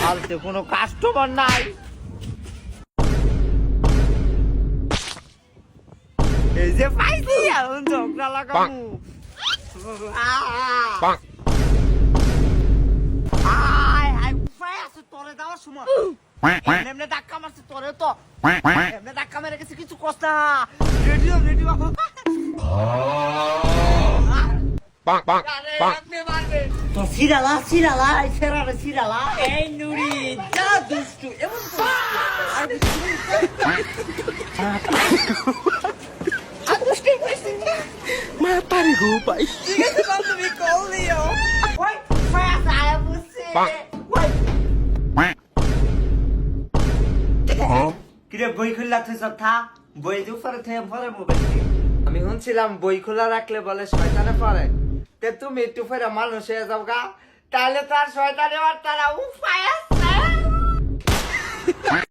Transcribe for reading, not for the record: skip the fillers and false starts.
আলতে কোনো কাস্টমার নাই। এই যে পাইছি এখন ঝগড়া লাগামু। আয় আয় উপায় আছে তোরে দেওয়ার সময় এমনি ধাক্কা মারছে তোরে তো এমনি ধাক্কা মেরে গেছে কিছু কষ্ট না। রেডিও রেডিও তো সিরালা সিরালা সেরারে সিরালা এই নুরি যা দুষ্টু এমন মাতারি গো ভাই ঠিক আছে তুমি কল দিও ওই ফায়াস আয়া বুঝছি ওই কিরে বই খুললা তুই সব থা বই যে উপরে থেকে পরে মোবাইল আমি শুনছিলাম বই খোলা রাখলে বলে শয়তানে পড়ে তে তুমি একটু ফেরা মানুষ হয়ে যাও গা তাহলে তার শয়তানে আর তারা উপায়